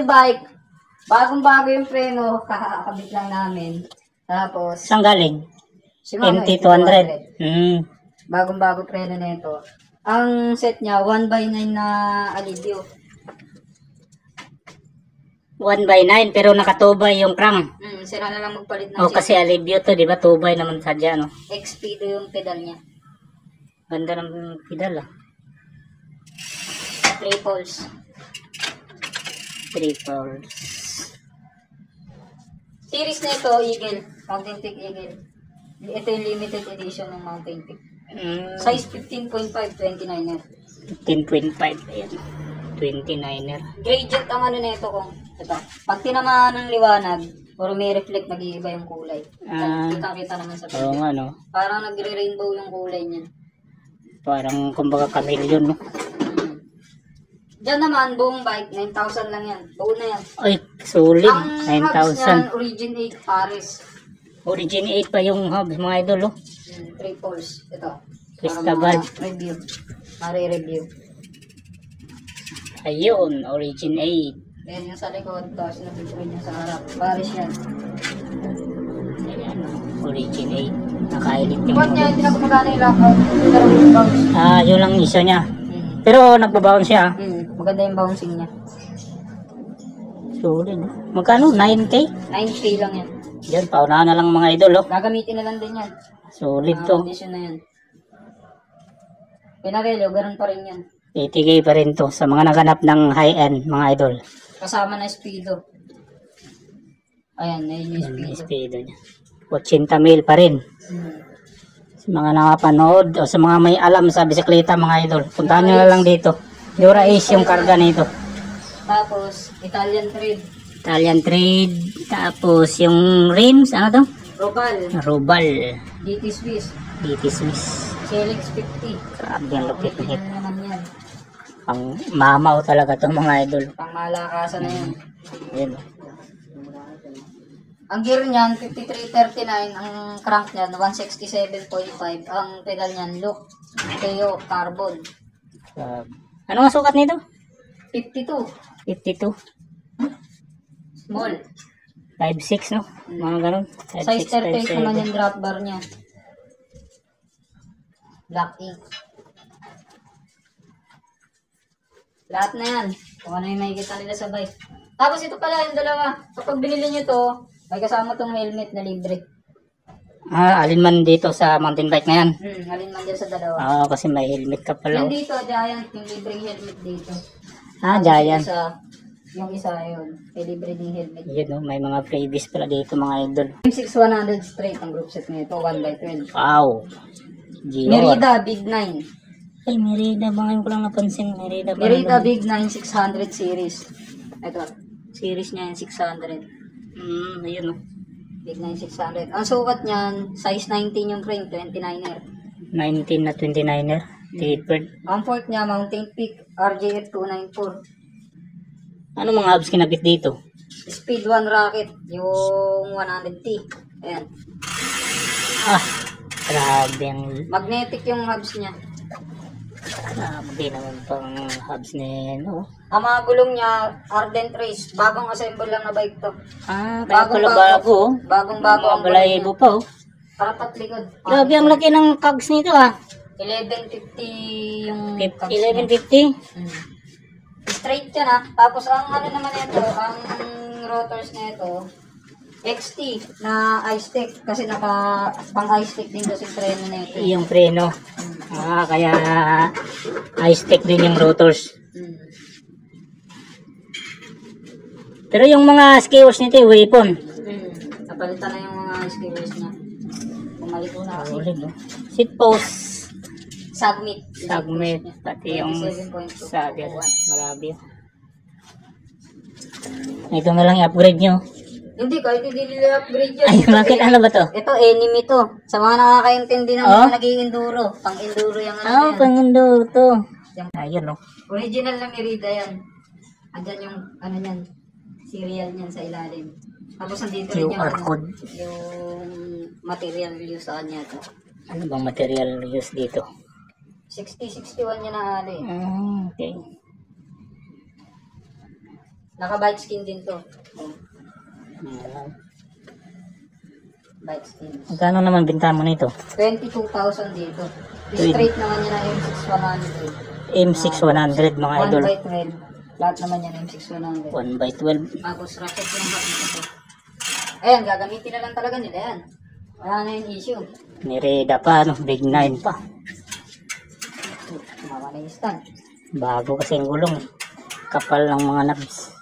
Bike, bagong-bago yung preno, kakakabit lang namin. Tapos, Saan galing? Shimano MT200. Bagong-bago preno na ito. Ang set niya, 1x9 na alibyo. 1x9 pero nakatubay yung crank. Sila na lang magpalit ng Oh, kasi alibyo to, di ba? Tubay naman sadya, no? XP do yung pedal niya. Ganda ng pedal, ah. 3 poles. Series na ito, Eagle. Mountain Peak Eagle. Ito yung limited edition ng Mountain Peak. Size 15.5, 29er. 15.5, ayan. 29er. Gradient ang ano na ito kung ito. Pag tinamaan ng liwanag, or may reflect, mag-iiba yung kulay. Kita-kita naman sa Oo nga, no? Parang nagre-rainbow yung kulay niya. Parang, kumbaga, chameleon, no? Diyan naman, buong bike, 9,000 lang yan. Buo na yan. Ay, solid. Ang hubs niyan, 9,000. Origin 8 Paris. Origin 8 pa yung hubs, mga idol, oh. 3 poles. Ito. Cristabal. Review. Mare-review. Ayun, Origin 8. Yan yung sa likod, tapos na-picture niya sa harap. Paris yan. Ayan, Origin 8. Naka-elite yung Ba't niya, hindi na kumagana yung lockout? Pero yung bounce. yun lang isa niya. Pero nagbabaon siya. Maganda yung bouncing niya. Solid. Magkano? 9K? 9K lang yan. Diyan, paunahan na lang mga idol, oh. Gagamitin na lang din yan. Solid to. Condition na yan. Pinarelyo, ganun pa rin yan. 80K pa rin to sa mga naganap ng high-end, mga idol. Kasama na speedo. Ayan, ayun yung speedo. Speedo niya. 80 mil pa rin. Sa mga nakapanood o sa mga may alam sa bisikleta, mga idol, puntahan nyo na lang dito. Dura Ace yung karga nito. Tapos, Italian Trade. Italian Trade. Tapos yung rims, ano to? Robal. DT Swiss. DT Swiss. CLX 50. Grabe yung lupit na hit. Naman yan. Pang mamaw talaga to, mga idol. Pang malakasan na yan. Ayan. Ang gear niyan, 5339. Ang crank niyan, 167.5. Ang pedal niyan, look. Teo, carbon. Ano ang sukat nito? 52. 52. Small. 5'6", no? Mga ganun. Size 38 naman yung drop bar niya. Black ink. Lahat na yan. Kung ano yung makikita nila sa bike. Tapos ito pala yung dalawa. Kapag binili nyo to, may kasama tong helmet na libre. Alin man dito sa mountain bike na yan. Alin man dyan sa dalawa. Kasi may helmet ka pala. Yung dito, Giant, yung libreng helmet dito. Giant. Yung isa yun, may libre din helmet. Yun, no? May mga freebies pala dito, mga idol. M6100 straight ang group set nito, 1x12. Wow. Merida Big 9. Ay, Merida ba ngayon ko lang napansin? Merida Big 9 600 series. Ito, series niya yung 600. Ayun, no? Big 9 600. Ang sukat niyan, size 19 yung frame, 29er. 19 na 29er. Tapered. Ang port niya, Mountain Peak RJF 294. Ano mga hubs kinabit dito? Speed 1 rocket, yung 100T. Ayan. Grabe ang... Magnetic yung hubs niya. Grabe naman pang hubs niya, no? Ang mga gulong niya, Ardent Race. Bagong assemble lang na bike to. Bago. Bagong-bago ang balahibo pa, oh. Parapat likod. Grabe ang laki ng cogs nito, 1150 yung... 1150? Straight yan, Tapos ang ano naman ito, ang rotors na ito, XT na iStick. Kasi pang iStick din kasi preno na ito. Yung preno. Kaya iStick din yung rotors. Pero yung mga skewers nito, weapon. Napalitan na yung mga skewers niya. Bumalik ko na kasi. Seat post. Submit. Pati yung saddle. Marami. Ito na lang i-upgrade nyo. Hindi, kahit hindi nila upgrade yun. Ay, bakit ano ba to? Ito, enemy to. Sa mga nakakaintindi ng mga nag-i-enduro. Pang-enduro yung ano yan. Pang-enduro to. Ayun, no? Original ng Merida yan. Andyan yung, ano yan, serial niyan sa ilalim. Tapos nandito rin QR code. Yung material use sa kanya to. Ano bang material use dito? 60-61 niya na ali. Okay. Naka-bike skin din to. Oh, Ayan. bike skin. Magkano naman binta mo nito? 22,000 dito. Straight naman yan ang M6100. M6100 mga 1 idol. by 12. Lahat naman yan M6100. 1 by 12. Tapos ratchet yung hot nito. Ayan, gagamitin na lang talaga nila yan. Wala na yung issue. Nireda pa, no? Big 9 pa. Mama na yung stand. Bago kasi yung gulong. Kapal ng mga nabs.